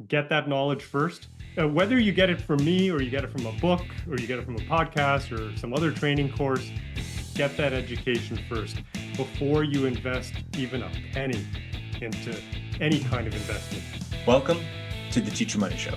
get that knowledge first. Whether you get it from me or you get it from a book or you get it from a podcast or some other training course, get that education first before you invest even a penny into any kind of investment. Welcome to the Teacher Money Show,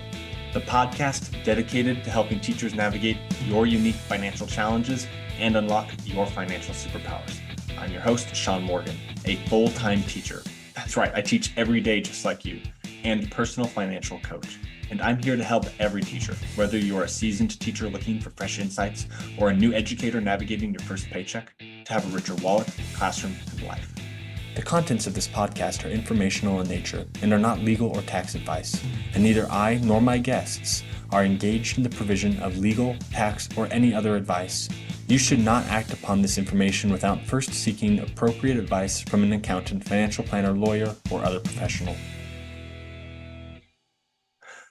the podcast dedicated to helping teachers navigate your unique financial challenges and unlock your financial superpowers. I'm your host, Shaun Morgan, a full-time teacher. That's right, I teach every day just like you, and personal financial coach. And I'm here to help every teacher, whether you're a seasoned teacher looking for fresh insights or a new educator navigating your first paycheck, to have a richer wallet, classroom, and life. The contents of this podcast are informational in nature and are not legal or tax advice, and neither I nor my guests are engaged in the provision of legal, tax, or any other advice. You should not act upon this information without first seeking appropriate advice from an accountant, financial planner, lawyer, or other professional.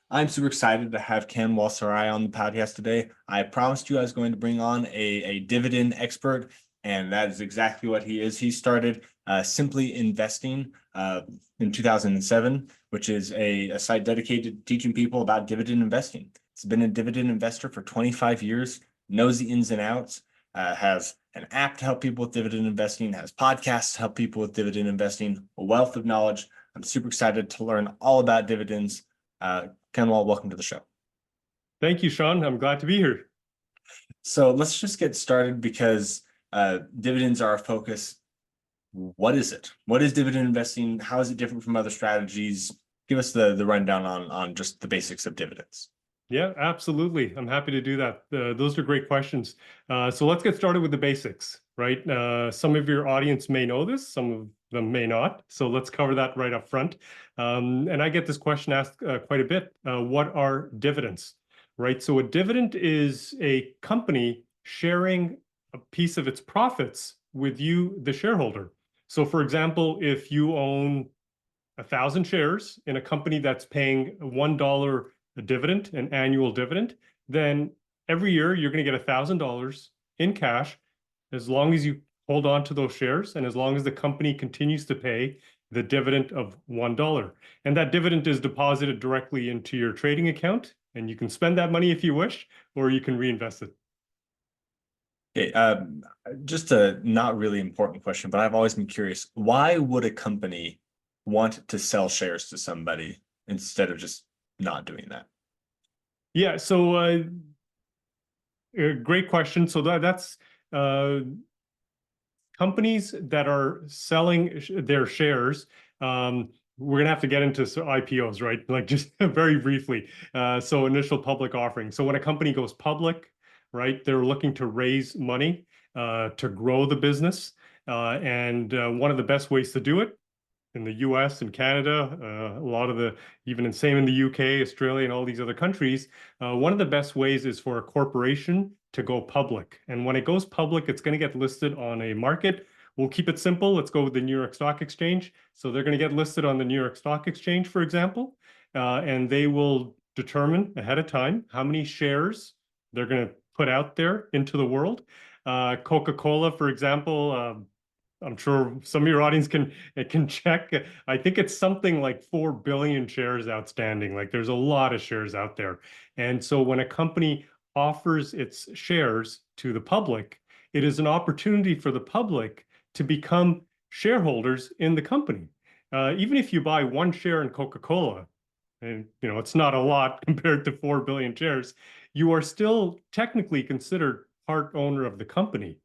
I'm super excited to have Kanwal Sarai on the podcast today. I promised you I was going to bring on a dividend expert, and that is exactly what he is. He started Simply Investing in 2007, which is a site dedicated to teaching people about dividend investing. He's been a dividend investor for 25 years, knows the ins and outs, has an app to help people with dividend investing, has podcasts to help people with dividend investing, a wealth of knowledge. I'm super excited to learn all about dividends. Kanwal, welcome to the show. Thank you, Shaun. I'm glad to be here. So let's just get started because dividends are our focus. What is it? What is dividend investing? How is it different from other strategies? Give us the rundown on just the basics of dividends. Yeah, absolutely. I'm happy to do that. Those are great questions. So let's get started with the basics, right? Some of your audience may know this, some of them may not. So let's cover that right up front. And I get this question asked quite a bit. What are dividends, right? So a dividend is a company sharing a piece of its profits with you, the shareholder. So for example, if you own 1,000 shares in a company that's paying $1 a dividend, an annual dividend, then every year you're going to get $1,000 in cash as long as you hold on to those shares and as long as the company continues to pay the dividend of $1. And that dividend is deposited directly into your trading account, and you can spend that money if you wish, or you can reinvest it. Okay, just a not really important question, but I've always been curious. Why would a company want to sell shares to somebody instead of just not doing that? Yeah, so great question. So that's companies that are selling their shares. We're going to have to get into IPOs, right? Like just very briefly. So initial public offering. So when a company goes public, right, they're looking to raise money to grow the business. And one of the best ways to do it in the US and Canada, a lot of even in same in the UK, Australia, and all these other countries, one of the best ways is for a corporation to go public. And when it goes public, it's going to get listed on a market. We'll keep it simple. Let's go with the New York Stock Exchange. So they're going to get listed on the New York Stock Exchange, for example, and they will determine ahead of time how many shares they're going to put out there into the world. Coca-Cola, for example, I'm sure some of your audience can check. I think it's something like 4 billion shares outstanding. Like there's a lot of shares out there. And so when a company offers its shares to the public, it is an opportunity for the public to become shareholders in the company. Even if you buy one share in Coca-Cola, and it's not a lot compared to 4 billion shares, you are still technically considered part owner of the company.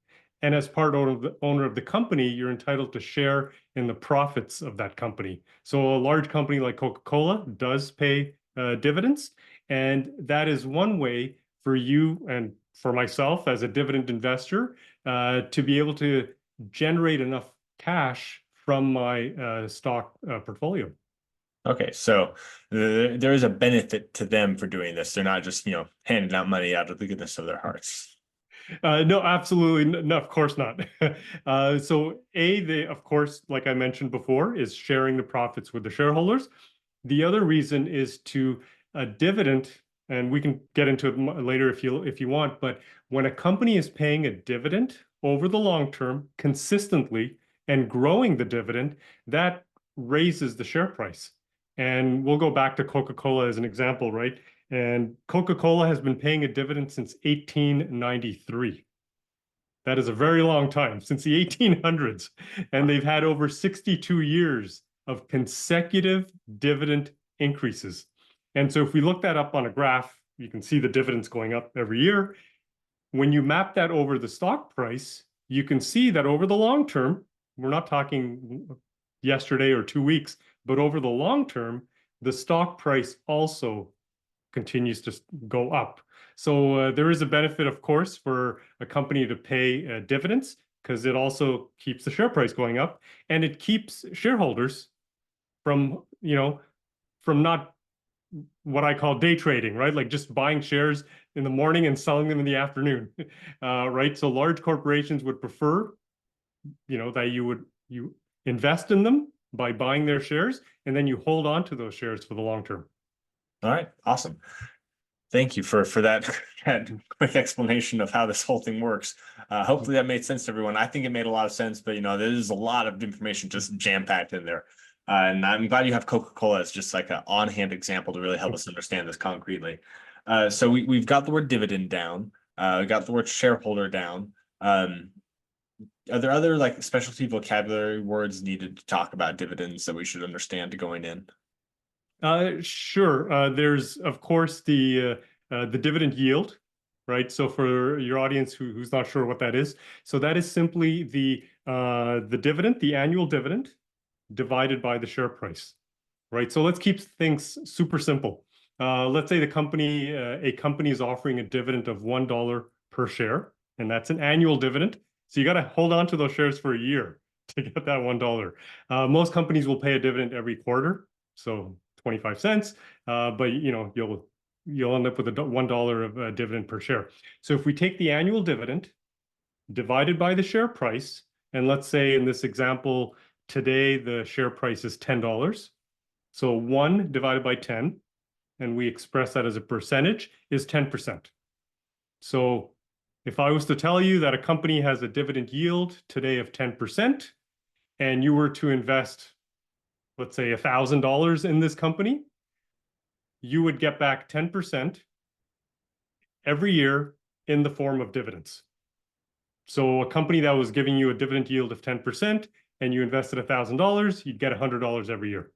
And as part owner of the company, you're entitled to share in the profits of that company. So a large company like Coca-Cola does pay dividends. And that is one way for you and for myself as a dividend investor to be able to generate enough cash from my stock portfolio. Okay, so there is a benefit to them for doing this. They're not just, handing out money out of the goodness of their hearts. No, absolutely. No, of course not. So they, of course, like I mentioned before, is sharing the profits with the shareholders. The other reason is to a dividend, and we can get into it later if you want, but when a company is paying a dividend over the long term consistently and growing the dividend, that raises the share price. And we'll go back to Coca-Cola as an example, right? And Coca-Cola has been paying a dividend since 1893. That is a very long time, since the 1800s. And they've had over 62 years of consecutive dividend increases. And so if we look that up on a graph, you can see the dividends going up every year. When you map that over the stock price, you can see that over the long term, we're not talking yesterday or 2 weeks, but over the long term, the stock price also continues to go up. So there is a benefit, of course, for a company to pay dividends, because it also keeps the share price going up, and it keeps shareholders from, from not what I call day trading, right? Like just buying shares in the morning and selling them in the afternoon, right? So large corporations would prefer, that you invest in them by buying their shares, and then you hold on to those shares for the long term. All right, awesome. Thank you for that, that quick explanation of how this whole thing works. Hopefully that made sense to everyone. I think it made a lot of sense, but there's a lot of information just jam-packed in there. And I'm glad you have Coca-Cola as just like an on-hand example to really help us understand this concretely. So we've got the word dividend down. We got the word shareholder down. Are there other like specialty vocabulary words needed to talk about dividends that we should understand going in? Sure. There's, of course, the dividend yield, right? So for your audience who's not sure what that is, so that is simply the dividend, the annual dividend, divided by the share price, right? So let's keep things super simple. Let's say a company is offering a dividend of $1 per share, and that's an annual dividend. So you got to hold on to those shares for a year to get that $1. Most companies will pay a dividend every quarter, so 25 cents, but you'll end up with a $1 of dividend per share. So if we take the annual dividend divided by the share price, and let's say in this example, today the share price is $10. So 1 divided by 10, and we express that as a percentage, is 10%. So if I was to tell you that a company has a dividend yield today of 10%, and you were to invest, let's say, $1,000 in this company, you would get back 10% every year in the form of dividends. So a company that was giving you a dividend yield of 10% and you invested $1,000, you'd get $100 every year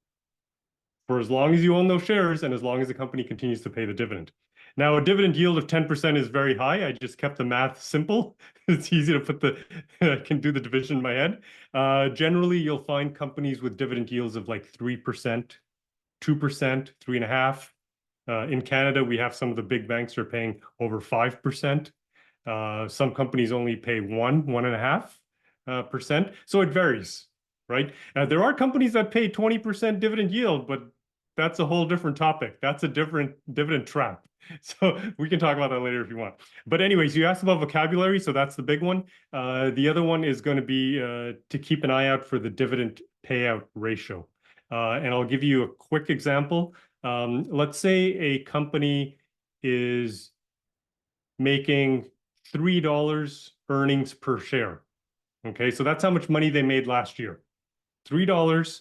for as long as you own those shares and as long as the company continues to pay the dividend. Now, a dividend yield of 10% is very high. I just kept the math simple. It's easy to I can do the division in my head. Generally, you'll find companies with dividend yields of like 3%, 2%, 3.5%. In Canada, we have some of the big banks are paying over 5%. Some companies only pay 1.5%. So it varies, right? There are companies that pay 20% dividend yield, but that's a whole different topic. That's a different dividend trap. So we can talk about that later if you want. But anyways, you asked about vocabulary, so that's the big one. The other one is going to be to keep an eye out for the dividend payout ratio. And I'll give you a quick example. Let's say a company is making $3 earnings per share. Okay, so that's how much money they made last year. $3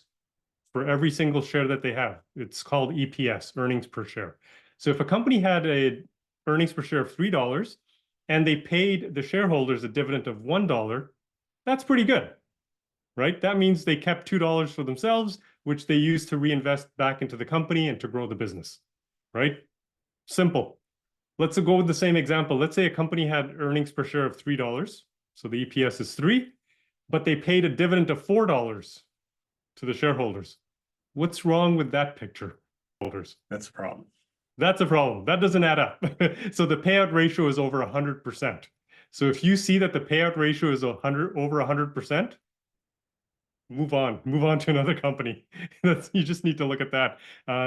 for every single share that they have. It's called EPS, earnings per share. So if a company had a earnings per share of $3 and they paid the shareholders a dividend of $1, that's pretty good, right? That means they kept $2 for themselves, which they used to reinvest back into the company and to grow the business, right? Simple. Let's go with the same example. Let's say a company had earnings per share of $3. So the EPS is 3, but they paid a dividend of $4 to the shareholders. What's wrong with that picture? That's a problem. That's a problem. That doesn't add up. So the payout ratio is over 100%. So if you see that the payout ratio is over 100%, move on to another company. You just need to look at that.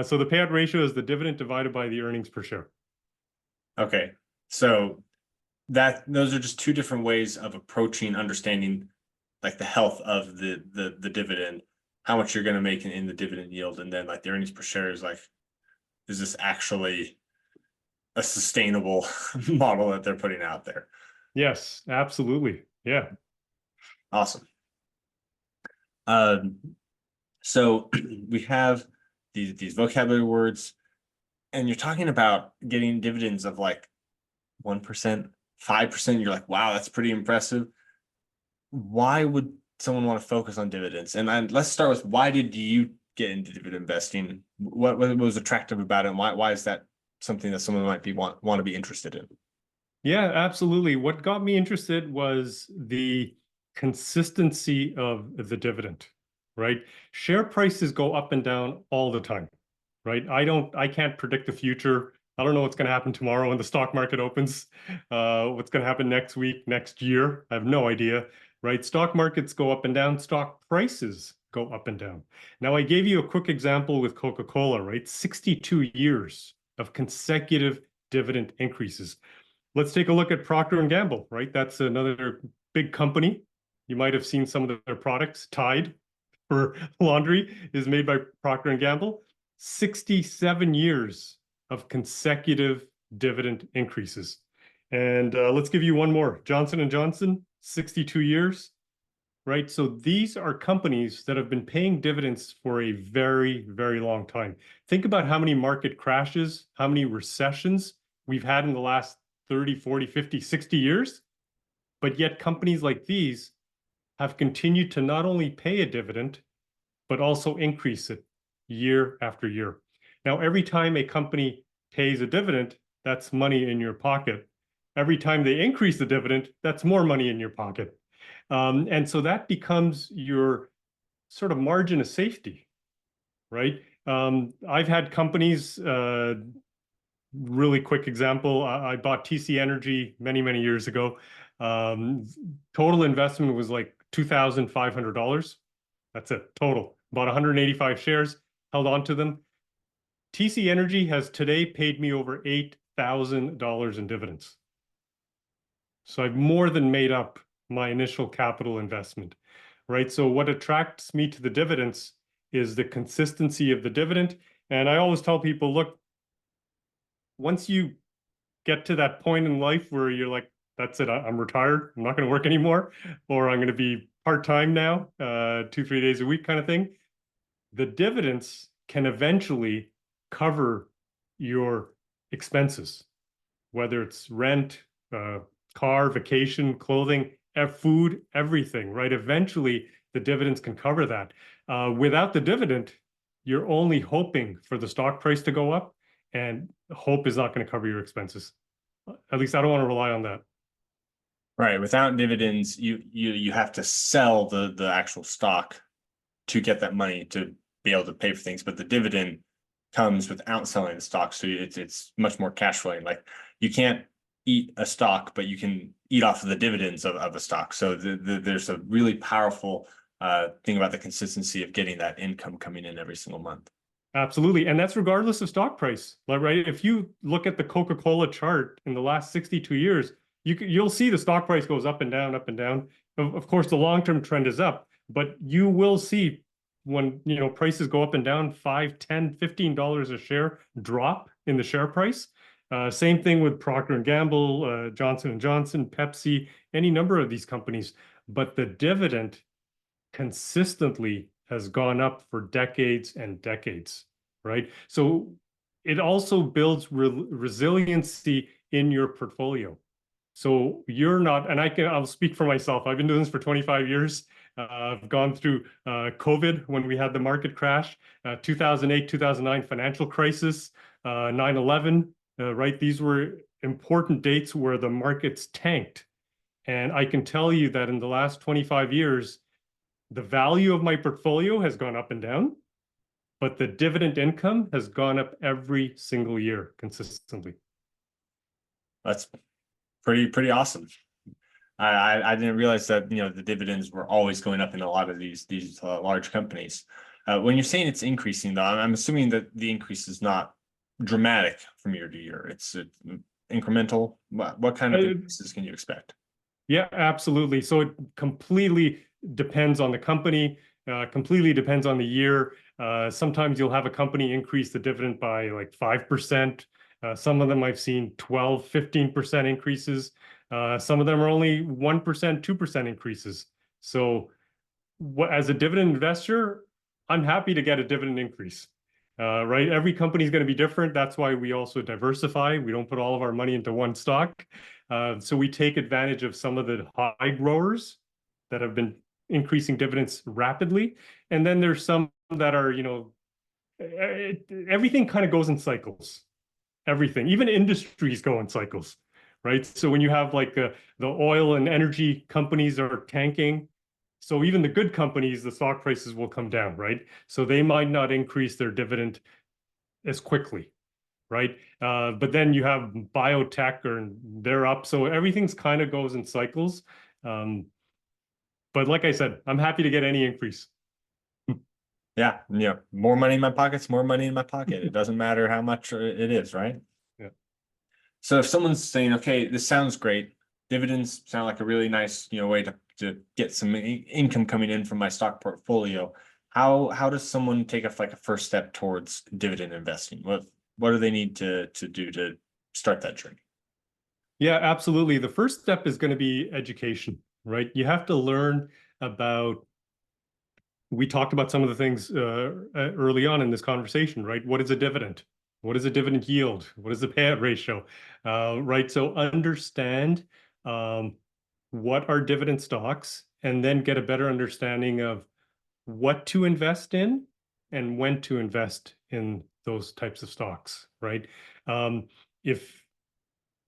So the payout ratio is the dividend divided by the earnings per share. Okay, so those are just two different ways of approaching understanding like the health of the dividend, how much you're going to make in the dividend yield, and then like the earnings per share is like, is this actually a sustainable model that they're putting out there? Yes, absolutely. Yeah. Awesome. So we have these vocabulary words, and you're talking about getting dividends of like 1%, 5%. You're like, wow, that's pretty impressive. Why would someone want to focus on dividends? And let's start with, why did you get into dividend investing? What was attractive about it, and why is that something that someone might want to be interested in? Yeah, absolutely. What got me interested was the consistency of the dividend, right? Share prices go up and down all the time, right? I can't predict the future. I don't know what's going to happen tomorrow when the stock market opens, what's going to happen next week, next year. I have no idea, right? Stock markets go up and down, stock prices go up and down. Now, I gave you a quick example with Coca-Cola, right? 62 years of consecutive dividend increases. Let's take a look at Procter and Gamble, right? That's another big company. You might have seen some of their products. Tide for laundry is made by Procter and Gamble. 67 years of consecutive dividend increases. And let's give you one more. Johnson & Johnson, 62 years, right? So these are companies that have been paying dividends for a very, very long time. Think about how many market crashes, how many recessions we've had in the last 30, 40, 50, 60 years. But yet companies like these have continued to not only pay a dividend, but also increase it year after year. Now, every time a company pays a dividend, that's money in your pocket. Every time they increase the dividend, that's more money in your pocket. And so that becomes your sort of margin of safety, right? I've had companies, really quick example, I bought TC Energy many, many years ago. Total investment was like $2,500. That's it, total. Bought 185 shares, held on to them. TC Energy has today paid me over $8,000 in dividends. So I've more than made up my initial capital investment, right? So what attracts me to the dividends is the consistency of the dividend. And I always tell people, look, once you get to that point in life where you're like, that's it, I'm retired, I'm not going to work anymore, or I'm going to be part-time now, 2-3 days a week kind of thing, the dividends can eventually cover your expenses, whether it's rent, car, vacation, clothing, food, everything, right? Eventually, the dividends can cover that. Without the dividend, you're only hoping for the stock price to go up, and hope is not going to cover your expenses. At least I don't want to rely on that. Right. Without dividends, you have to sell the actual stock to get that money to be able to pay for things. But the dividend comes without selling the stock, so it's much more cash flowing. Like, you can't eat a stock, but you can eat off of the dividends of a stock. So there's a really powerful thing about the consistency of getting that income coming in every single month. Absolutely. And that's regardless of stock price, right? If you look at the Coca-Cola chart in the last 62 years, you'll see the stock price goes up and down, up and down. Of course, the long-term trend is up, but you will see when, prices go up and down, $5, $10, $15 a share drop in the share price. Same thing with Procter and Gamble, Johnson & Johnson, Pepsi, any number of these companies. But the dividend consistently has gone up for decades and decades, right? So it also builds resiliency in your portfolio. So you're not, and I'll speak for myself. I've been doing this for 25 years. I've gone through COVID when we had the market crash, 2008, 2009 financial crisis, 9/11, right? These were important dates where the markets tanked. And I can tell you that in the last 25 years, the value of my portfolio has gone up and down, but the dividend income has gone up every single year consistently. That's pretty awesome. I didn't realize that the dividends were always going up in a lot of these large companies. When you're saying it's increasing, though, I'm assuming that the increase is not dramatic from year to year. It's incremental. What kind of increases can you expect? Yeah, absolutely. So it completely depends on the company, completely depends on the year. Sometimes you'll have a company increase the dividend by like 5%. Some of them I've seen 12, 15% increases. Some of them are only 1%, 2% increases. So as a dividend investor, I'm happy to get a dividend increase. right? Every company is going to be different. That's why we also diversify. We don't put all of our money into one stock. So we take advantage of some of the high growers that have been increasing dividends rapidly. And then there's some that are, everything kind of goes in cycles. Everything, even industries go in cycles, right? So when you have like the oil and energy companies are tanking, so even the good companies, the stock prices will come down, right? So they might not increase their dividend as quickly, right? But then you have biotech or they're up. So everything's kind of goes in cycles. But like I said, I'm happy to get any increase. Yeah, more money in my pocket's more money in my pocket. It doesn't matter how much it is, right? Yeah. So if someone's saying, okay, this sounds great, dividends sound like a really nice, way to get some income coming in from my stock portfolio. How does someone take a first step towards dividend investing? What do they need to do to start that journey? Yeah, absolutely. The first step is going to be education, right? You have to learn about, we talked about some of the things early on in this conversation, right? What is a dividend? What is a dividend yield? What is the payout ratio? Right? So understand what are dividend stocks and then get a better understanding of what to invest in and when to invest in those types of stocks, right? Um, if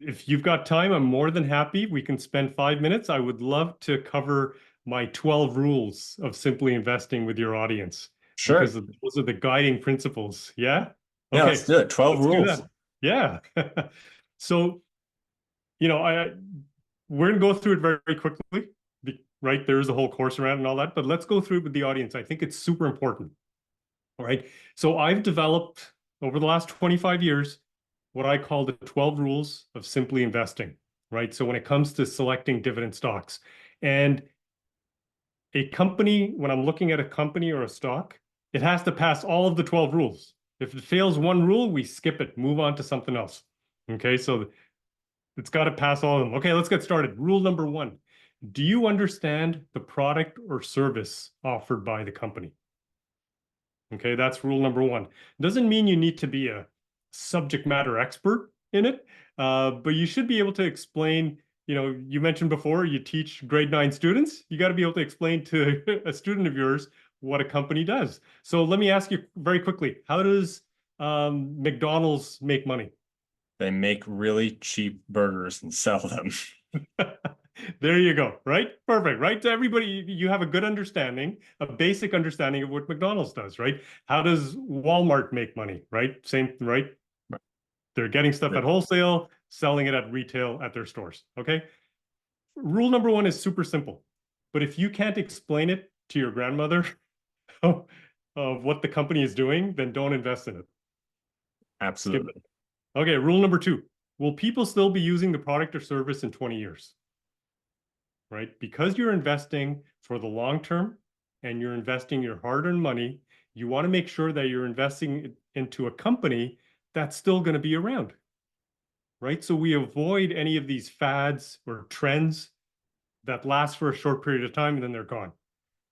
if you've got time, I'm more than happy. We can spend 5 minutes. I would love to cover my 12 rules of simply investing with your audience because Sure. those are the guiding principles. Yeah? Yeah, let's Okay, do it. 12 let's do rules. that. Yeah. So, I we're gonna go through it very, very quickly, right? There is a whole course around and all that, but let's go through it with the audience. I think it's super important. All right. So I've developed over the last 25 years what I call the 12 rules of simply investing, right? So when it comes to selecting dividend stocks and a company, when I'm looking at a company or a stock, it has to pass all of the 12 rules. If it fails one rule, we skip it, move on to something else. Okay. So it's got to pass all of them. Okay. Let's get started. Rule number one. Do you understand the product or service offered by the company? Okay, that's rule number one. Doesn't mean you need to be a subject matter expert in it, but you should be able to explain. You mentioned before you teach grade 9 students. You got to be able to explain to a student of yours what a company does. So let me ask you very quickly: how does McDonald's make money? They make really cheap burgers and sell them. There you go, right? Perfect, right? To everybody, you have a good understanding, a basic understanding of what McDonald's does, right? How does Walmart make money, right? Same, right? They're getting stuff at wholesale, selling it at retail at their stores, okay? Rule number one is super simple, but if you can't explain it to your grandmother of what the company is doing, then don't invest in it. Skip Absolutely. it. Okay, rule number two, will people still be using the product or service in 20 years? Right? Because you're investing for the long term and you're investing your hard-earned money, you want to make sure that you're investing into a company that's still going to be around, right? So we avoid any of these fads or trends that last for a short period of time and then they're gone,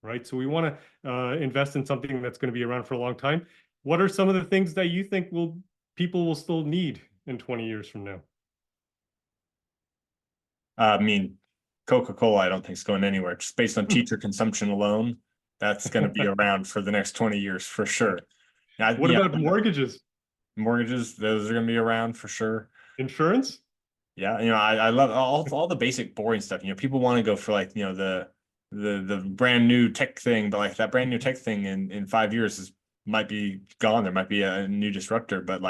right? So we want to invest in something that's going to be around for a long time. What are some of the things that you think people will still need in 20 years from now? I mean, Coca-Cola, I don't think is going anywhere. Just based on teacher consumption alone, that's going to be around for the next 20 years for sure. What about mortgages? Mortgages, those are going to be around for sure. Insurance? Yeah, I love all the basic boring stuff. People want to go for the brand new tech thing, but like that brand new tech thing in 5 years might be gone. There might be a new disruptor, but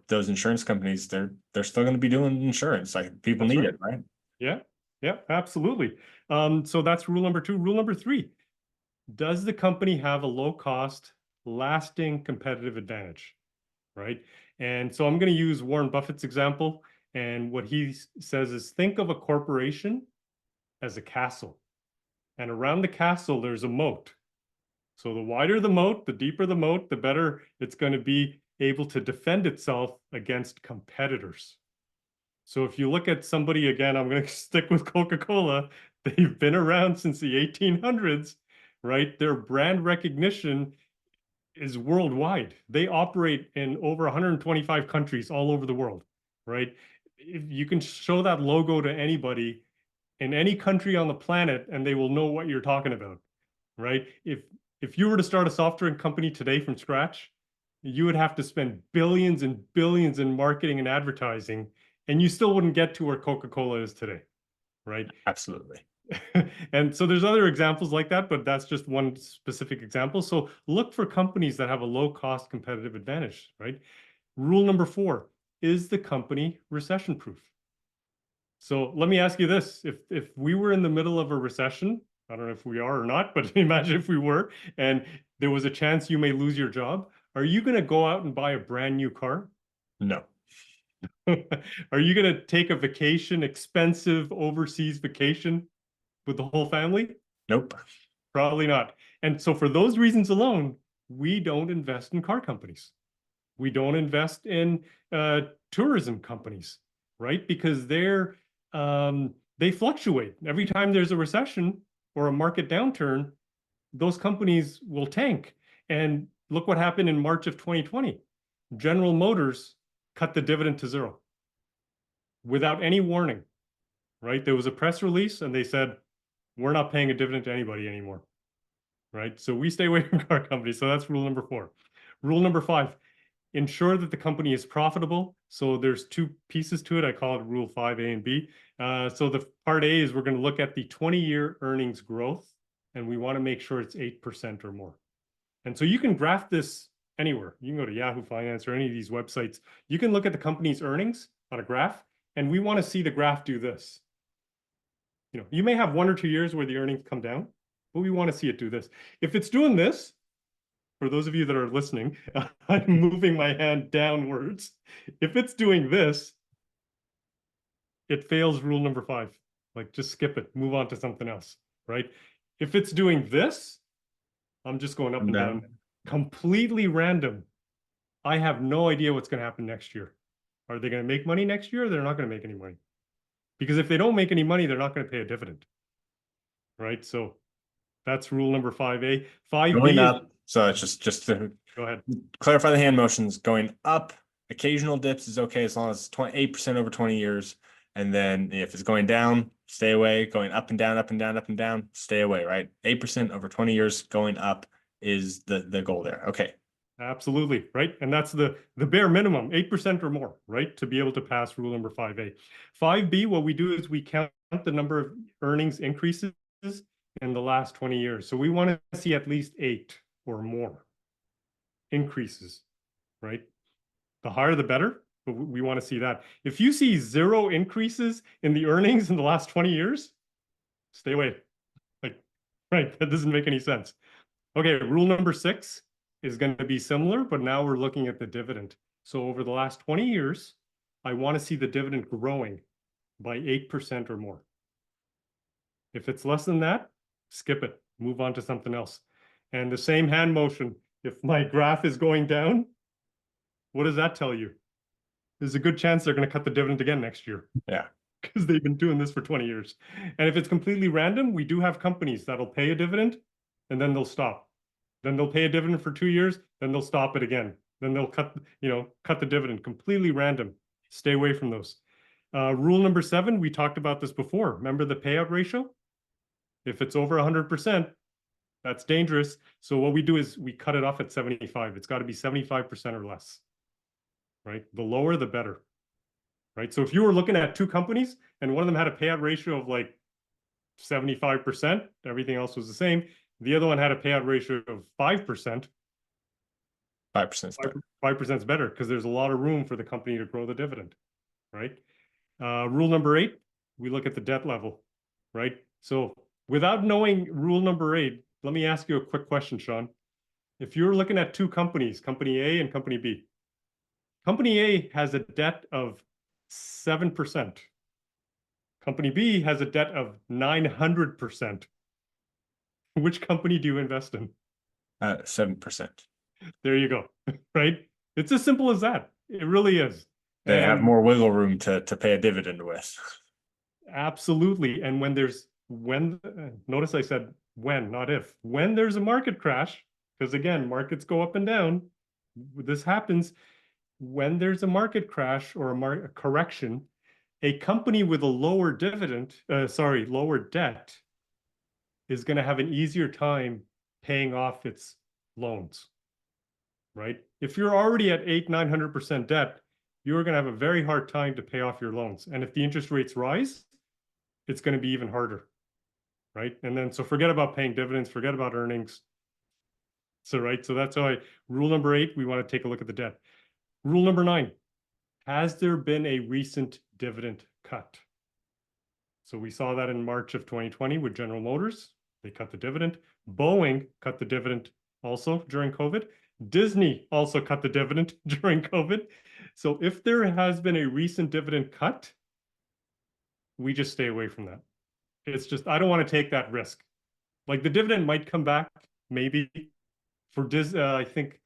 those insurance companies, they're still going to be doing insurance. Like people That's need right. it, right? Yeah, yeah, absolutely. So that's rule number two. Rule number three, does the company have a low cost, lasting competitive advantage? Right. And so I'm going to use Warren Buffett's example. And what he says is think of a corporation as a castle. And around the castle, there's a moat. So the wider the moat, the deeper the moat, the better it's going to be able to defend itself against competitors. So if you look at somebody, again, I'm going to stick with Coca-Cola. They've been around since the 1800s, right? Their brand recognition is worldwide. They operate in over 125 countries all over the world, right? If you can show that logo to anybody in any country on the planet and they will know what you're talking about, right? If you were to start a software company today from scratch, you would have to spend billions and billions in marketing and advertising, and you still wouldn't get to where Coca-Cola is today, right? Absolutely. And so there's other examples like that, but that's just one specific example. So look for companies that have a low cost competitive advantage, right? Rule number 4, is the company recession proof? So let me ask you this. If we were in the middle of a recession, I don't know if we are or not, but imagine if we were, and there was a chance you may lose your job, are you going to go out and buy a brand new car? No. Are you going to take a vacation, expensive overseas vacation with the whole family? Nope. Probably not. And so for those reasons alone, we don't invest in car companies. We don't invest in tourism companies, right? Because they fluctuate. Every time there's a recession or a market downturn, those companies will tank. And look what happened in March of 2020. General Motors cut the dividend to 0 without any warning, right? There was a press release and they said, we're not paying a dividend to anybody anymore, right? So we stay away from car companies. So that's rule number 4. Rule number 5, ensure that the company is profitable. So there's 2 pieces to it. I call it rule 5A and B. So the part A is we're going to look at the 20-year earnings growth, and we want to make sure it's 8% or more. And so you can graph this anywhere. You can go to Yahoo Finance or any of these websites. You can look at the company's earnings on a graph, and we want to see the graph do this. You know, you may have 1 or 2 years where the earnings come down, but we want to see it do this. If it's doing this, for those of you that are listening, I'm moving my hand downwards. If it's doing this, it fails rule number 5. Like, just skip it, move on to something else, right? If it's doing this, I'm just going up and down. Completely random. I have no idea what's going to happen next year. Are they going to make money next year? Or they're not going to make any money. Because if they don't make any money, they're not going to pay a dividend, right? So that's rule number 5A. 5B Going up. So it's just to go ahead. Clarify the hand motions. Going up, occasional dips is okay as long as it's 8% over 20 years. And then if it's going down, stay away. Going up and down, up and down, up and down, stay away, right? 8% over 20 years going up is the goal there. Okay. Absolutely, right? And that's the bare minimum, 8% or more, right? To be able to pass rule number 5A. 5B, what we do is we count the number of earnings increases in the last 20 years. So we want to see at least 8 or more increases, right? The higher, the better, but we want to see that. If you see 0 increases in the earnings in the last 20 years, stay away. Like, right, that doesn't make any sense. Okay, rule number 6 is going to be similar, but now we're looking at the dividend. So over the last 20 years, I want to see the dividend growing by 8% or more. If it's less than that, skip it, move on to something else. And the same hand motion, if my graph is going down, what does that tell you? There's a good chance they're going to cut the dividend again next year. Yeah. Because they've been doing this for 20 years. And if it's completely random, we do have companies that'll pay a dividend and then they'll stop. Then they'll pay a dividend for 2 years, then they'll stop it again. Then they'll cut the dividend. Completely random. Stay away from those. Rule number 7, we talked about this before. Remember the payout ratio? If it's over 100%, that's dangerous. So what we do is we cut it off at 75. It's got to be 75% or less, right? The lower, the better, right? So if you were looking at 2 companies and one of them had a payout ratio of like 75%, everything else was the same. The other one had a payout ratio of 5%. 5% is better. 5% is better because there's a lot of room for the company to grow the dividend, right? Rule number 8, we look at the debt level, right? So without knowing rule number 8, let me ask you a quick question, Shaun. If you're looking at 2 companies, company A and company B, company A has a debt of 7%. Company B has a debt of 900%. Which company do you invest in? 7%. There you go, right? It's as simple as that. It really is. They have more wiggle room to pay a dividend with. Absolutely. And notice I said when, not if. When there's a market crash, because again, markets go up and down. This happens when there's a market crash or a correction. A company with a lower lower debt is going to have an easier time paying off its loans, right? If you're already at 800-900% debt, you're going to have a very hard time to pay off your loans. And if the interest rates rise, it's going to be even harder, right? And then, so forget about paying dividends, forget about earnings. So, right. So that's why rule number 8, we want to take a look at the debt. Rule number 9, has there been a recent dividend cut? So we saw that in March of 2020 with General Motors. They cut the dividend. Boeing cut the dividend also during COVID. Disney also cut the dividend during COVID. So if there has been a recent dividend cut, we just stay away from that. It's just, I don't want to take that risk. Like the dividend might come back, maybe for I think,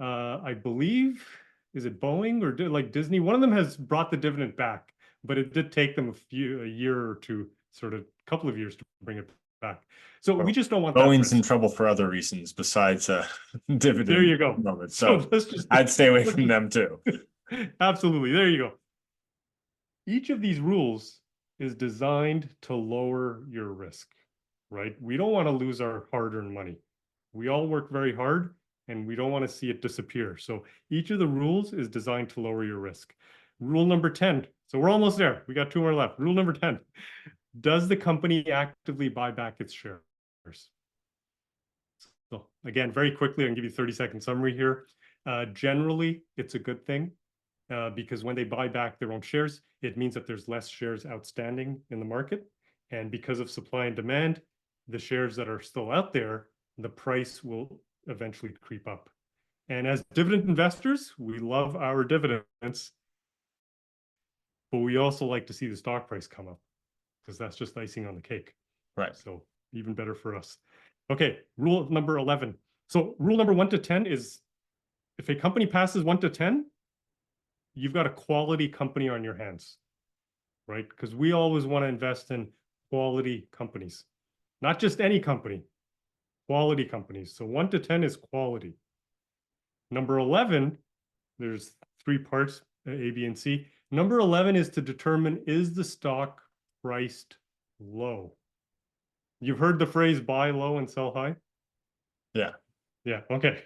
I believe, is it Boeing or like Disney? One of them has brought the dividend back, but it did take them a year or two, sort of a couple of years to bring it back. So we just don't want that. Boeing's in trouble for other reasons besides dividend. There you go. Moment. So let's just, I'd stay away from them too. Absolutely. There you go. Each of these rules is designed to lower your risk, right? We don't want to lose our hard-earned money. We all work very hard and we don't want to see it disappear. So each of the rules is designed to lower your risk. Rule number 10. So we're almost there. We got 2 more left. Rule number 10. Does the company actively buy back its shares? So again, very quickly, I can give you a 30-second summary here. Generally, it's a good thing because when they buy back their own shares, it means that there's less shares outstanding in the market. And because of supply and demand, the shares that are still out there, the price will eventually creep up. And as dividend investors, we love our dividends, but we also like to see the stock price come up because that's just icing on the cake. Right. So even better for us. Okay, rule number 11. So rule number 1 to 10 is if a company passes 1 to 10, you've got a quality company on your hands, right? Because we always want to invest in quality companies, not just any company, quality companies. So 1 to 10 is quality. Number 11, there's 3 parts, A, B, and C. Number 11 is to determine, is the stock priced low? You've heard the phrase buy low and sell high? Yeah. Yeah, okay.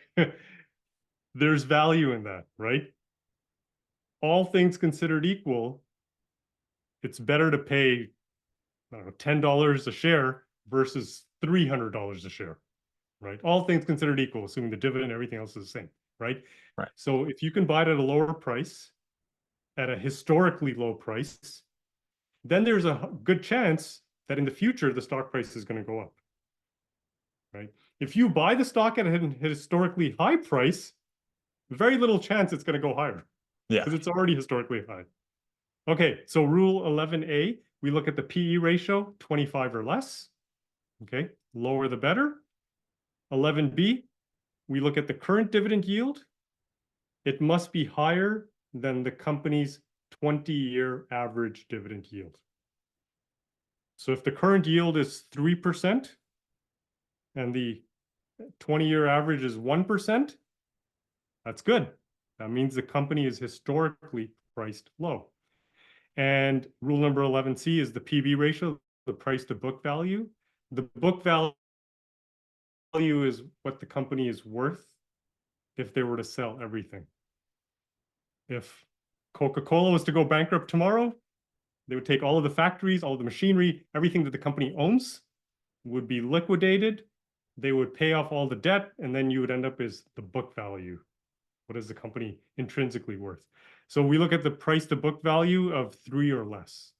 There's value in that, right? All things considered equal, it's better to pay, I don't know, $10 a share versus $300 a share, right? All things considered equal, assuming the dividend, everything else is the same, right? Right. So if you can buy it at a lower price, at a historically low price, then there's a good chance that in the future, the stock price is going to go up, right? If you buy the stock at a historically high price, very little chance it's going to go higher. Yeah. Because it's already historically high. Okay, so rule 11A, we look at the PE ratio, 25 or less. Okay, lower the better. 11B, we look at the current dividend yield. It must be higher than the company's 20-year average dividend yield. So if the current yield is 3% and the 20-year average is 1%, that's good. That means the company is historically priced low. And rule number 11C is the PB ratio, the price to book value. The book value is what the company is worth if they were to sell everything. If Coca-Cola was to go bankrupt tomorrow, they would take all of the factories, all of the machinery, everything that the company owns would be liquidated. They would pay off all the debt, and then you would end up as the book value. What is the company intrinsically worth? So we look at the price to book value of 3 or less.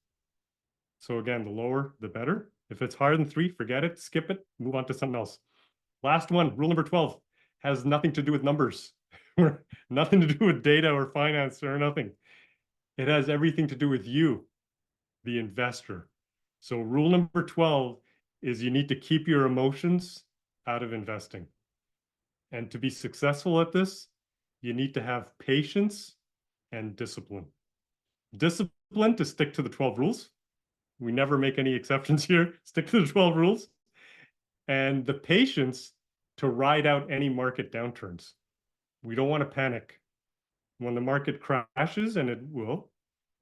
So again, the lower, the better. If it's higher than 3, forget it, skip it, move on to something else. Last one, rule number 12, has nothing to do with numbers, nothing to do with data or finance or nothing. It has everything to do with you, the investor. So rule number 12 is you need to keep your emotions out of investing. And to be successful at this, you need to have patience and discipline. Discipline to stick to the 12 rules. We never make any exceptions here. Stick to the 12 rules. And the patience to ride out any market downturns. We don't want to panic. When the market crashes, and it will,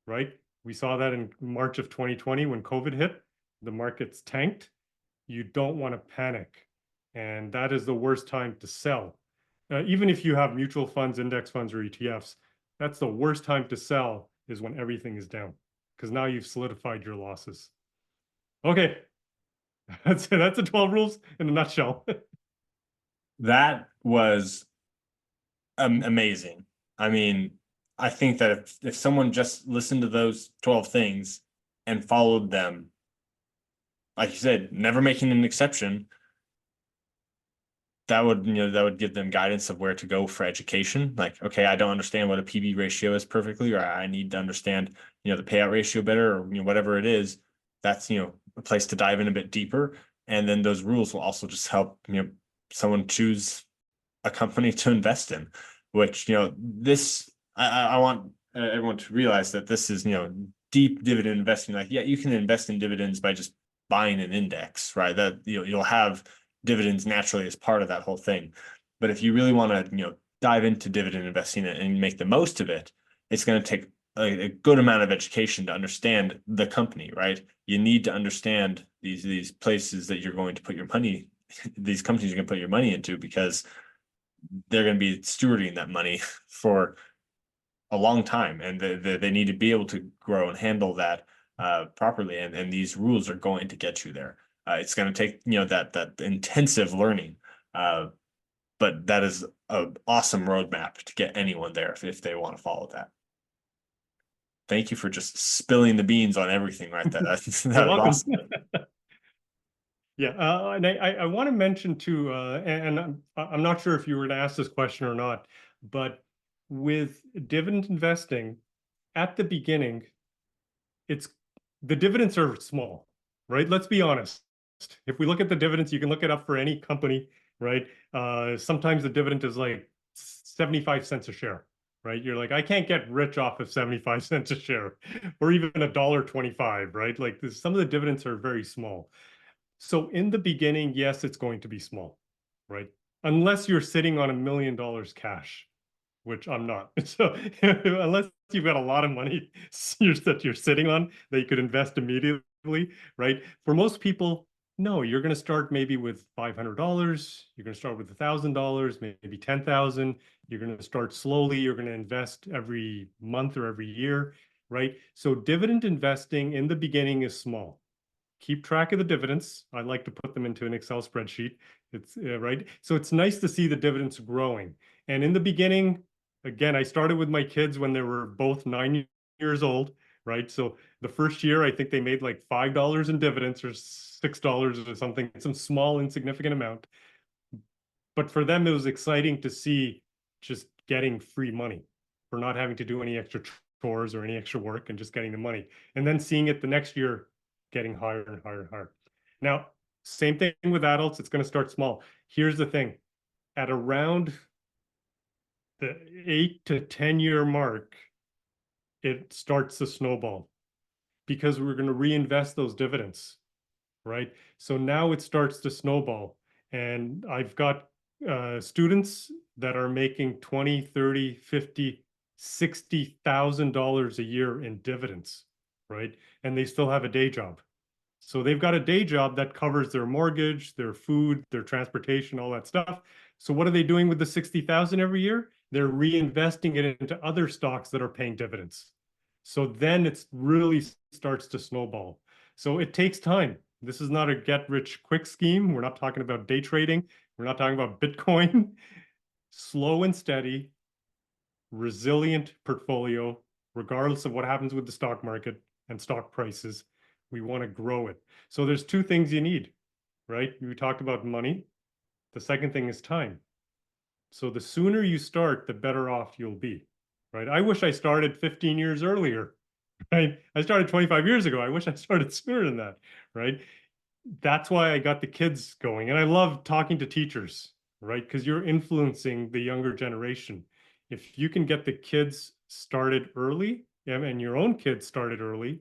right? We saw that in March of 2020 when COVID hit, the markets tanked. You don't want to panic. And that is the worst time to sell. Even if you have mutual funds, index funds, or ETFs, that's the worst time to sell is when everything is down, because now you've solidified your losses. Okay, that's the 12 rules in a nutshell. That was amazing. I mean, I think that if someone just listened to those 12 things and followed them, like you said, never making an exception, that would give them guidance of where to go for education. Like, okay, I don't understand what a PB ratio is perfectly, or I need to understand, the payout ratio better, or whatever it is. That's a place to dive in a bit deeper. And then those rules will also just help someone choose a company to invest in, which this I want everyone to realize that this is deep dividend investing. Like, yeah, you can invest in dividends by just buying an index, right? That you'll have dividends naturally as part of that whole thing. But if you really want to dive into dividend investing and make the most of it, it's going to take a good amount of education to understand the company, right? You need to understand these places that you're going to put your money, these companies you're going to put your money into, because they're going to be stewarding that money for a long time, and they need to be able to grow and handle that properly. And these rules are going to get you there. It's going to take that intensive learning, but that is an awesome roadmap to get anyone there if they want to follow that. Thank you for just spilling the beans on everything right there. That was awesome. Yeah, and I want to mention too, and I'm not sure if you were to ask this question or not, but with dividend investing, at the beginning, the dividends are small, right? Let's be honest. If we look at the dividends, you can look it up for any company, right? Sometimes the dividend is like 75 cents a share, right? You're like, I can't get rich off of 75 cents a share, or even $1.25, right? Like some of the dividends are very small. So in the beginning, yes, it's going to be small, right? Unless you're sitting on $1 million cash, which I'm not. So unless you've got a lot of money that you're sitting on that you could invest immediately, right? For most people, no, you're going to start maybe with $500. You're going to start with $1,000, maybe 10,000. You're going to start slowly. You're going to invest every month or every year, right? So dividend investing in the beginning is small. Keep track of the dividends. I like to put them into an Excel spreadsheet. It's right. So it's nice to see the dividends growing. And in the beginning, again, I started with my kids when they were both 9 years old, right? So the first year, I think they made like $5 in dividends or $6 or something, some small, insignificant amount. But for them, it was exciting to see just getting free money for not having to do any extra chores or any extra work and just getting the money. And then seeing it the next year getting higher and higher and higher. Now, same thing with adults. It's going to start small. Here's the thing. At around the 8 to 10 year mark, it starts to snowball because we're going to reinvest those dividends, right? So now it starts to snowball. And I've got students that are making 20, 30, 50, $60,000 a year in dividends, right? And they still have a day job. So they've got a day job that covers their mortgage, their food, their transportation, all that stuff. So what are they doing with the 60,000 every year? They're reinvesting it into other stocks that are paying dividends. So then it really starts to snowball. So it takes time. This is not a get rich quick scheme. We're not talking about day trading. We're not talking about Bitcoin. Slow and steady, resilient portfolio, regardless of what happens with the stock market and stock prices. We want to grow it. So there's two things you need, right? We talked about money. The second thing is time. So the sooner you start, the better off you'll be, right? I wish I started 15 years earlier, right? I started 25 years ago. I wish I started sooner than that, right? That's why I got the kids going. And I love talking to teachers, right? Because you're influencing the younger generation. If you can get the kids started early and your own kids started early,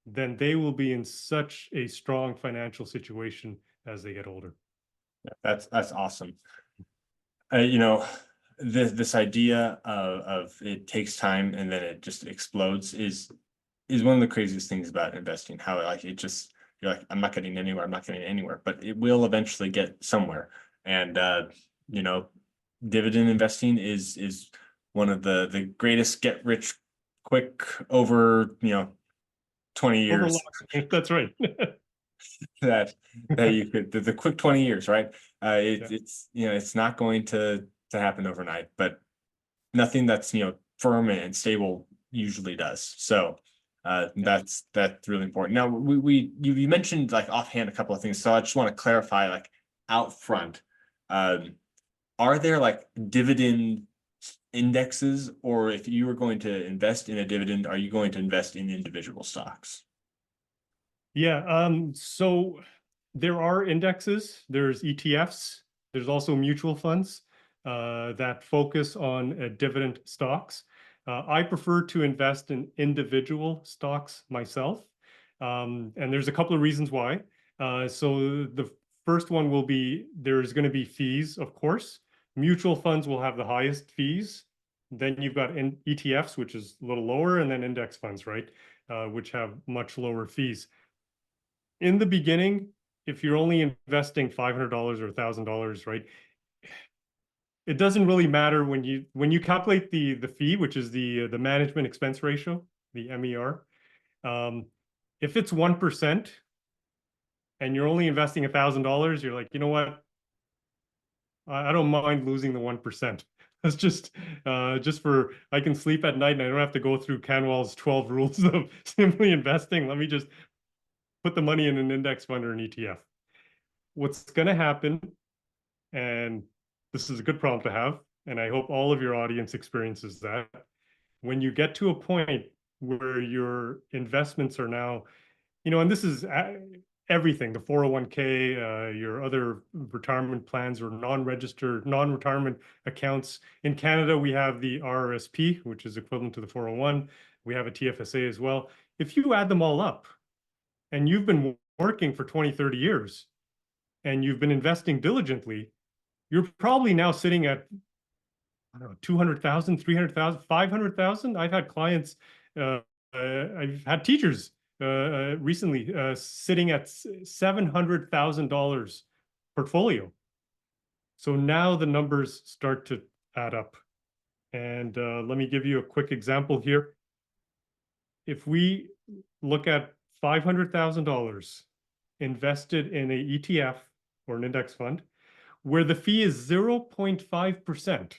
then they will be in such a strong financial situation as they get older. That's awesome. You know, this idea of it takes time and then it just explodes is one of the craziest things about investing. How like it just you're like, I'm not getting anywhere, I'm not getting anywhere, but it will eventually get somewhere. And you know, dividend investing is one of the greatest get rich quick over 20 years Overlock. That's right. that you could the quick 20 years, right? Yeah. It's it's not going to happen overnight, but nothing that's firm and stable usually does. So that's really important. Now you mentioned like offhand a couple of things, so I just want to clarify like out front. Are there like dividend indexes, or if you were going to invest in a dividend, are you going to invest in individual stocks? Yeah. So there are indexes, there's ETFs, there's also mutual funds that focus on dividend stocks. I prefer to invest in individual stocks myself. And there's a couple of reasons why. So the first one will be there's going to be fees, of course. Mutual funds will have the highest fees. Then you've got ETFs, which is a little lower, and then index funds, right, which have much lower fees. In the beginning, if you're only investing $500 or $1,000, right, it doesn't really matter when you calculate the fee, which is the management expense ratio, the MER. If it's 1% and you're only investing $1,000, you're like, you know what? I don't mind losing the 1%. That's just for I can sleep at night and I don't have to go through Kanwal's 12 rules of simply investing. Let me just put the money in an index fund or an ETF. What's going to happen, and this is a good problem to have, and I hope all of your audience experiences that, when you get to a point where your investments are now, and this is everything, the 401k, your other retirement plans or non-registered, non-retirement accounts. In Canada, we have the RRSP, which is equivalent to the 401. We have a TFSA as well. If you add them all up and you've been working for 20, 30 years and you've been investing diligently, you're probably now sitting at, I don't know, 200,000, 300,000, 500,000. I've had clients, I've had teachers recently sitting at $700,000 portfolio. So now the numbers start to add up. And let me give you a quick example here. If we look at $500,000 invested in an ETF or an index fund, where the fee is 0.5%.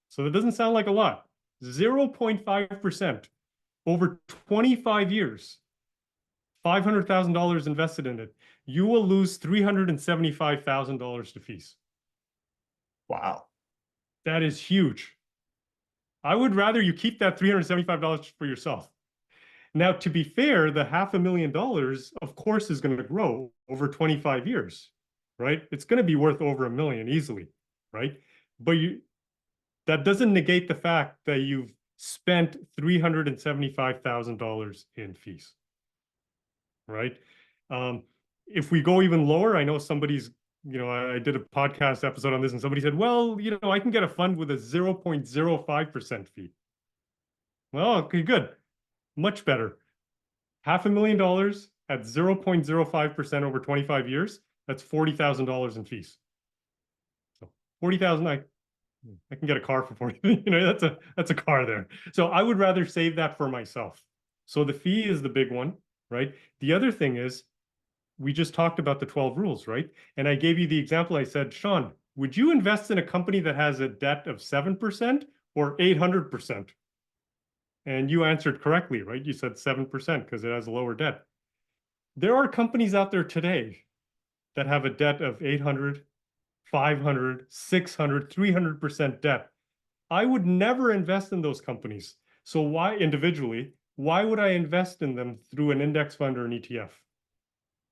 So that doesn't sound like a lot. 0.5% over 25 years, $500,000 invested in it, you will lose $375,000 to fees. Wow. That is huge. I would rather you keep that $375 for yourself. Now, to be fair, the $500,000, of course, is going to grow over 25 years, right? It's going to be worth over $1 million easily, right? But that doesn't negate the fact that you've spent $375,000 in fees, right? If we go even lower, I know somebody's, I did a podcast episode on this and somebody said, well, I can get a fund with a 0.05% fee. Well, okay, good. Much better. $500,000 at 0.05% over 25 years, that's $40,000 in fees. So 40,000, I can get a car for 40. That's a car there. So I would rather save that for myself. So the fee is the big one, right? The other thing is, we just talked about the 12 rules, right? And I gave you the example. I said, Shaun, would you invest in a company that has a debt of 7% or 800%? And you answered correctly, right? You said 7% because it has a lower debt. There are companies out there today that have a debt of 800, 500, 600, 300% debt. I would never invest in those companies. So why individually, why would I invest in them through an index fund or an ETF?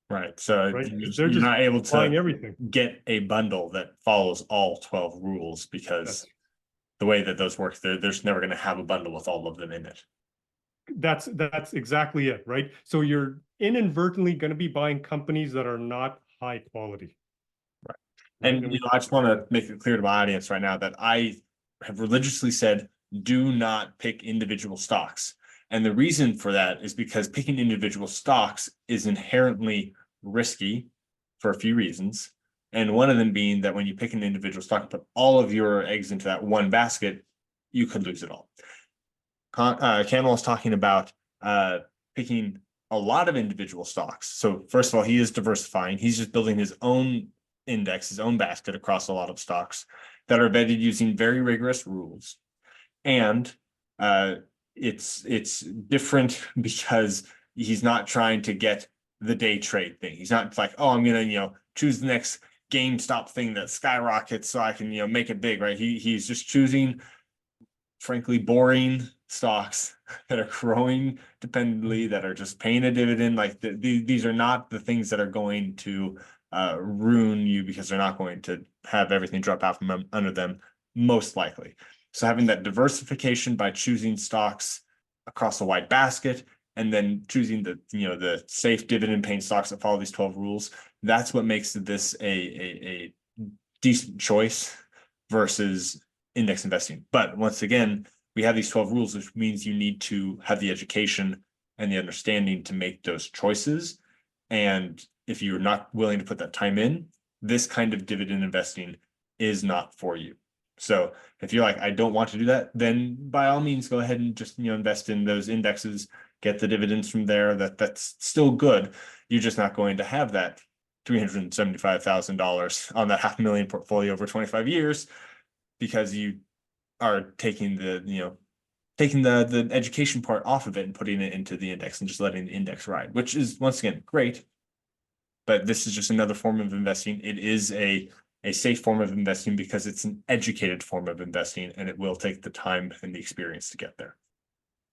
Right. So Right? you're not able buying to everything. get a bundle that follows all 12 rules because the way that those work, there's never going to have a bundle with all of them in it. That's exactly it, right? So you're inadvertently going to be buying companies that are not high quality. Right. right? And I just want to make it clear to my audience right now that I have religiously said, do not pick individual stocks. And the reason for that is because picking individual stocks is inherently risky for a few reasons. And one of them being that when you pick an individual stock, put all of your eggs into that one basket, you could lose it all. Kanwal is talking about picking a lot of individual stocks. So first of all, he is diversifying. He's just building his own index, his own basket across a lot of stocks that are vetted using very rigorous rules. And it's different because he's not trying to get the day trade thing. He's not like, oh, I'm gonna choose the next GameStop thing that skyrockets so I can make it big, right? He's just choosing, frankly, boring stocks that are growing dependently, that are just paying a dividend. Like these are not the things that are going to ruin you, because they're not going to have everything drop out from under them, most likely. So having that diversification by choosing stocks across a wide basket, and then choosing the safe dividend paying stocks that follow these 12 rules, that's what makes this a decent choice versus index investing. But once again, we have these 12 rules, which means you need to have the education and the understanding to make those choices. And if you're not willing to put that time in, this kind of dividend investing is not for you. So if you're like, I don't want to do that, then by all means, go ahead and just invest in those indexes, get the dividends from there. That's still good. You're just not going to have that $375,000 on that $500,000 portfolio over 25 years, because you are taking the education part off of it and putting it into the index and just letting the index ride, which is, once again, great. But this is just another form of investing. It is a safe form of investing because it's an educated form of investing, and it will take the time and the experience to get there.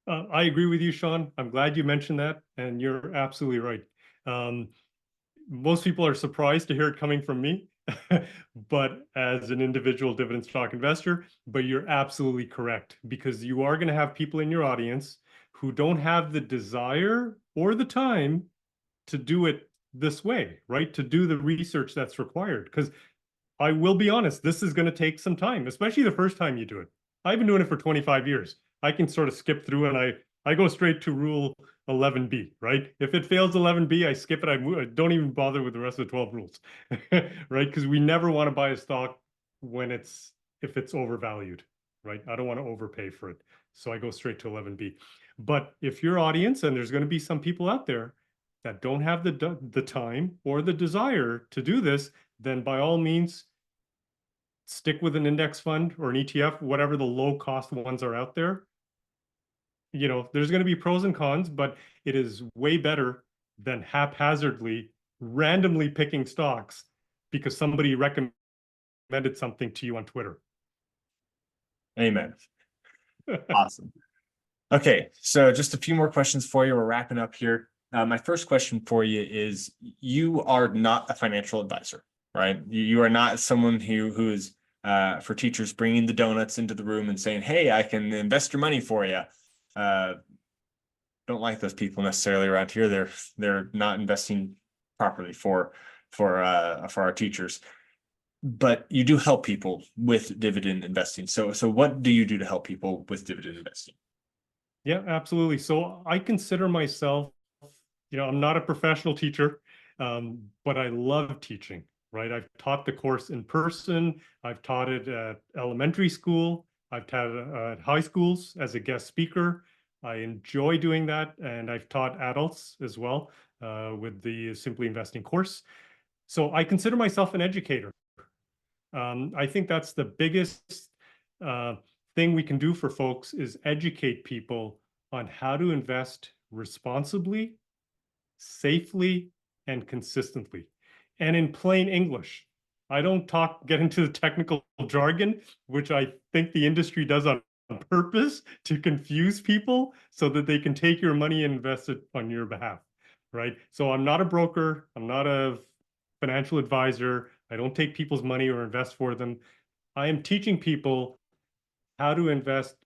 I agree with you, Shaun. I'm glad you mentioned that, and you're absolutely right. Most people are surprised to hear it coming from me, but as an individual dividend stock investor, but you're absolutely correct, because you are going to have people in your audience who don't have the desire or the time to do it this way, right? To do the research that's required. Because I will be honest, this is going to take some time, especially the first time you do it. I've been doing it for 25 years. I can sort of skip through, and I go straight to rule 11B, right? If it fails 11B, I skip it. I don't even bother with the rest of the 12 rules, right? Because we never want to buy a stock if it's overvalued, right? I don't want to overpay for it. So I go straight to 11B. But if your audience, and there's going to be some people out there that don't have the time or the desire to do this, then by all means, stick with an index fund or an ETF, whatever the low cost ones are out there. There's going to be pros and cons, but it is way better than haphazardly, randomly picking stocks because somebody recommended something to you on Twitter. Amen. Awesome. Okay, so just a few more questions for you. We're wrapping up here. My first question for you is, you are not a financial advisor, right? You are not someone who is, for teachers, bringing the donuts into the room and saying, hey, I can invest your money for you. Don't like those people necessarily around here. They're not investing properly for our teachers. But you do help people with dividend investing. So what do you do to help people with dividend investing? Yeah, absolutely. So I consider myself, I'm not a professional teacher, but I love teaching, right? I've taught the course in person. I've taught it at elementary school. I've taught it at high schools as a guest speaker. I enjoy doing that. And I've taught adults as well with the Simply Investing course. So I consider myself an educator. I think that's the biggest thing we can do for folks, is educate people on how to invest responsibly, safely, and consistently. And in plain English, I don't get into the technical jargon, which I think the industry does on purpose to confuse people so that they can take your money and invest it on your behalf, right? So I'm not a broker. I'm not a financial advisor. I don't take people's money or invest for them. I am teaching people how to invest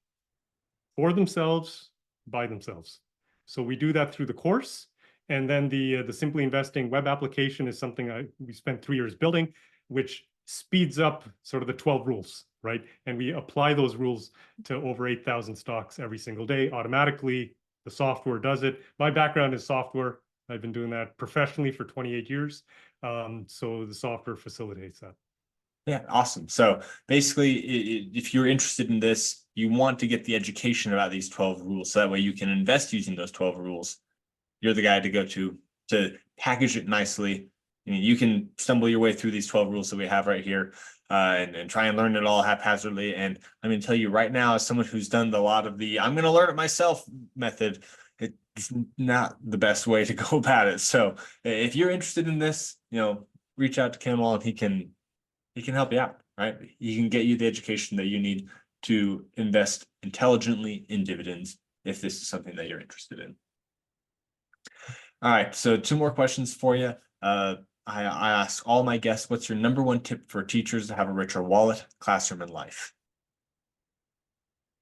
for themselves, by themselves. So we do that through the course. And then the Simply Investing web application is something we spent 3 years building, which speeds up sort of the 12 rules, right? And we apply those rules to over 8,000 stocks every single day automatically. The software does it. My background is software. I've been doing that professionally for 28 years. So the software facilitates that. Yeah, awesome. So basically, if you're interested in this, you want to get the education about these 12 rules so that way you can invest using those 12 rules. You're the guy to go to package it nicely. I mean, you can stumble your way through these 12 rules that we have right here and try and learn it all haphazardly. And I'm going to tell you right now, as someone who's done a lot of the I'm going to learn it myself method, it's not the best way to go about it. So if you're interested in this, reach out to Kanwal and he can help you out, right? He can get you the education that you need to invest intelligently in dividends if this is something that you're interested in. All right, so 2 more questions for you. I ask all my guests, what's your number 1 tip for teachers to have a richer wallet, classroom, and life?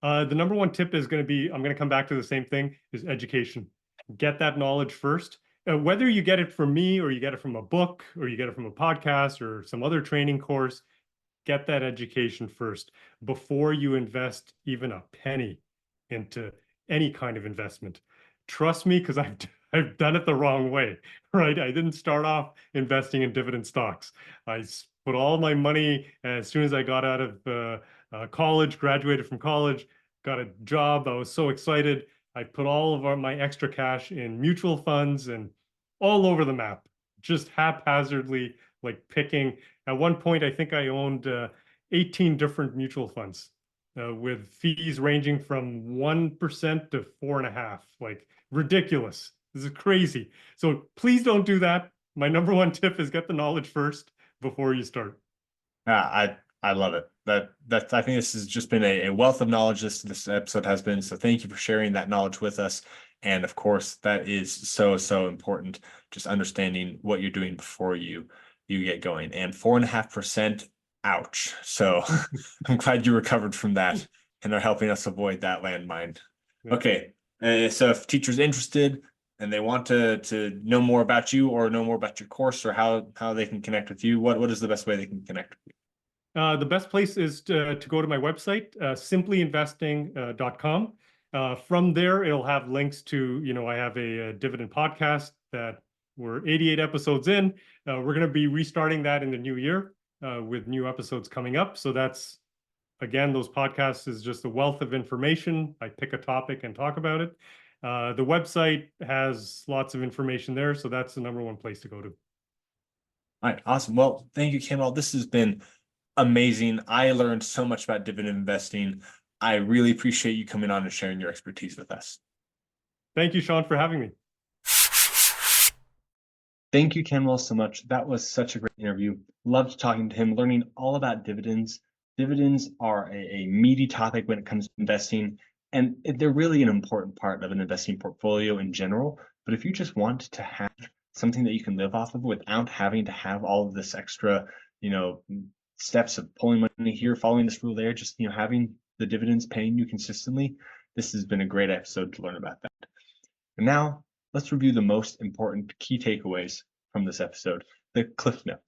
The number 1 tip is going to be, I'm going to come back to the same thing, is education. Get that knowledge first. Whether you get it from me or you get it from a book or you get it from a podcast or some other training course, get that education first before you invest even a penny into any kind of investment. Trust me, because I've done it the wrong way, right? I didn't start off investing in dividend stocks. I put all my money as soon as I got out of college, graduated from college, got a job. I was so excited. I put all of my extra cash in mutual funds and all over the map, just haphazardly, like picking. At one point, I think I owned 18 different mutual funds with fees ranging from 1% to 4.5%. Like ridiculous. This is crazy. So please don't do that. My number 1 tip is get the knowledge first before you start. I love it. That I think this has just been a wealth of knowledge this episode has been. So thank you for sharing that knowledge with us. And of course, that is so important. Just understanding what you're doing before you get going. And 4.5%, ouch. So I'm glad you recovered from that and are helping us avoid that landmine. Yeah. Okay. So if teachers interested and they want to know more about you or know more about your course or how they can connect with you, what is the best way they can connect with you? The best place is to go to my website, simplyinvesting.com. From there, it'll have links to, I have a dividend podcast that we're 88 episodes in. We're going to be restarting that in the new year with new episodes coming up. So that's, again, those podcasts is just a wealth of information. I pick a topic and talk about it. The website has lots of information there. So that's the number 1 place to go to. All right, awesome. Well, thank you, Kanwal. This has been amazing. I learned so much about dividend investing. I really appreciate you coming on and sharing your expertise with us. Thank you, Shaun, for having me. Thank you, Kanwal, so much. That was such a great interview. Loved talking to him, learning all about dividends. Dividends are a meaty topic when it comes to investing, and they're really an important part of an investing portfolio in general. But if you just want to have something that you can live off of without having to have all of this extra, steps of pulling money here, following this rule there, just having the dividends paying you consistently, this has been a great episode to learn about that. And now let's review the most important key takeaways from this episode, the Cliff Notes.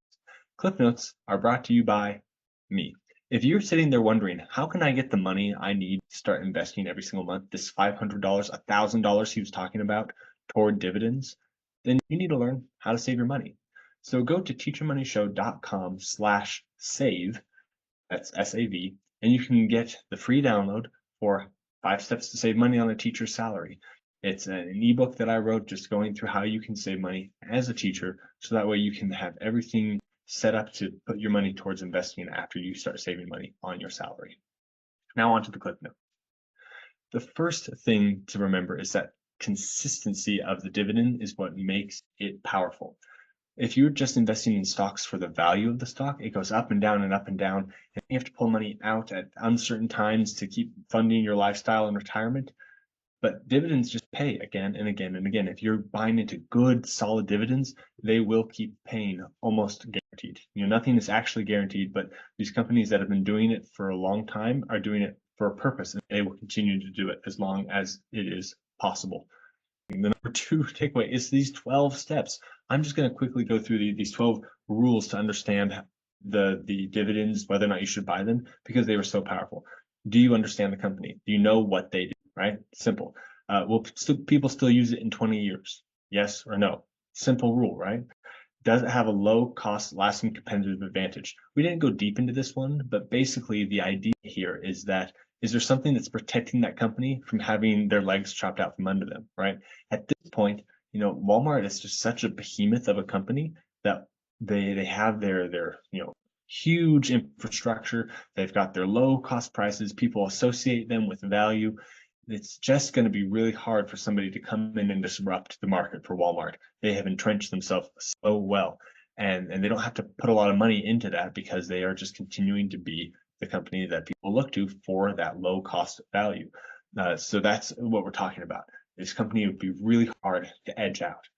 Cliff Notes are brought to you by me. If you're sitting there wondering, how can I get the money I need to start investing every single month, this $500, $1,000 he was talking about toward dividends, then you need to learn how to save your money. So go to teachyourmoneyshow.com/save, that's SAV, and you can get the free download for 5 steps to save money on a teacher's salary. It's an ebook that I wrote just going through how you can save money as a teacher, so that way you can have everything set up to put your money towards investing after you start saving money on your salary. Now on to the Cliff Note. The first thing to remember is that consistency of the dividend is what makes it powerful. If you're just investing in stocks for the value of the stock, it goes up and down and up and down, and you have to pull money out at uncertain times to keep funding your lifestyle and retirement. But dividends just pay again and again and again. If you're buying into good, solid dividends, they will keep paying almost guaranteed. Nothing is actually guaranteed, but these companies that have been doing it for a long time are doing it for a purpose, and they will continue to do it as long as it is possible. The number 2 takeaway is these 12 steps. I'm just going to quickly go through these 12 rules to understand the dividends, whether or not you should buy them, because they were so powerful. Do you understand the company? Do you know what they do, right? Simple. Will people still use it in 20 years? Yes or no? Simple rule, right? Does it have a low cost, lasting competitive advantage? We didn't go deep into this one, but basically the idea here is that, is there something that's protecting that company from having their legs chopped out from under them, right? At this point, Walmart is just such a behemoth of a company that they have their huge infrastructure. They've got their low cost prices. People associate them with value. It's just going to be really hard for somebody to come in and disrupt the market for Walmart. They have entrenched themselves so well, and they don't have to put a lot of money into that because they are just continuing to be the company that people look to for that low cost value. So that's what we're talking about. This company would be really hard to edge out.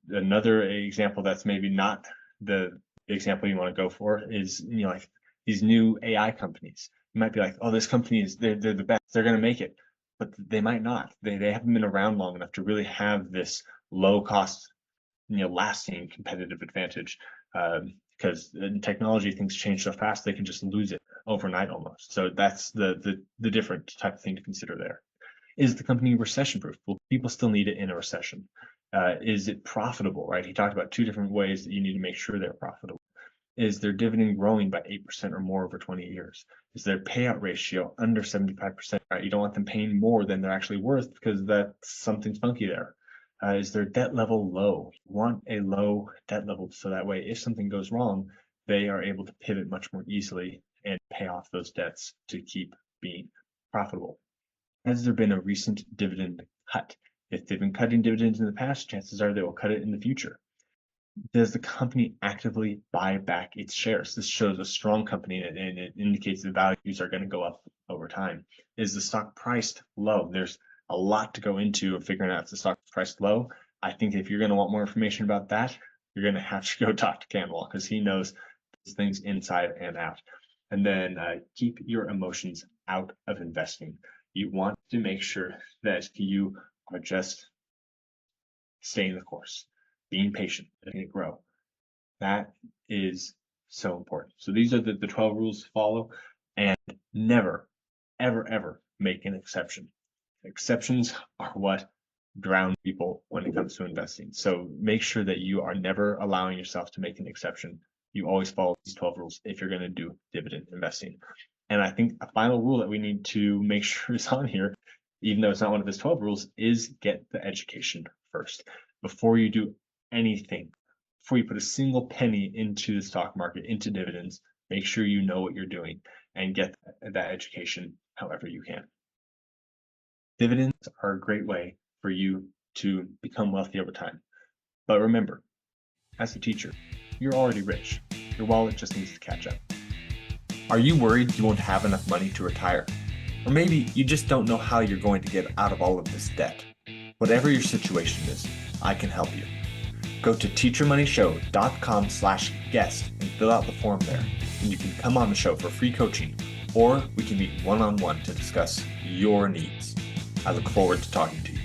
Another example that's maybe not the example you want to go for is, like these new AI companies. You might be like, oh, this company they're the best, they're going to make it, but they might not. They haven't been around long enough to really have this low cost, lasting competitive advantage. Because in technology, things change so fast, they can just lose it overnight almost. So that's the different type of thing to consider there. Is the company recession proof? Will people still need it in a recession? Is it profitable, right? He talked about two different ways that you need to make sure they're profitable. Is their dividend growing by 8% or more over 20 years? Is their payout ratio under 75%, right? You don't want them paying more than they're actually worth because something's funky there. Is their debt level low? You want a low debt level so that way if something goes wrong, they are able to pivot much more easily and pay off those debts to keep being profitable. Has there been a recent dividend cut? If they've been cutting dividends in the past, chances are they will cut it in the future. Does the company actively buy back its shares? This shows a strong company and it indicates the values are going to go up over time. Is the stock priced low? There's a lot to go into of figuring out if the stock is priced low. I think if you're going to want more information about that, you're going to have to go talk to Kanwal because he knows these things inside and out. And then keep your emotions out of investing. You want to make sure that you are just staying the course, being patient, letting it grow. That is so important. So these are the 12 rules to follow, and never, ever, ever make an exception. Exceptions are what drown people when it comes to investing. So make sure that you are never allowing yourself to make an exception. You always follow these 12 rules if you're going to do dividend investing. And I think a final rule that we need to make sure is on here, even though it's not one of his 12 rules, is get the education first. Before you do anything, before you put a single penny into the stock market, into dividends, make sure you know what you're doing and get that education however you can. Dividends are a great way for you to become wealthy over time. But remember, as a teacher, you're already rich. Your wallet just needs to catch up. Are you worried you won't have enough money to retire? Or maybe you just don't know how you're going to get out of all of this debt. Whatever your situation is, I can help you. Go to teachermoneyshow.com/guest and fill out the form there, and you can come on the show for free coaching, or we can meet one-on-one to discuss your needs. I look forward to talking to you.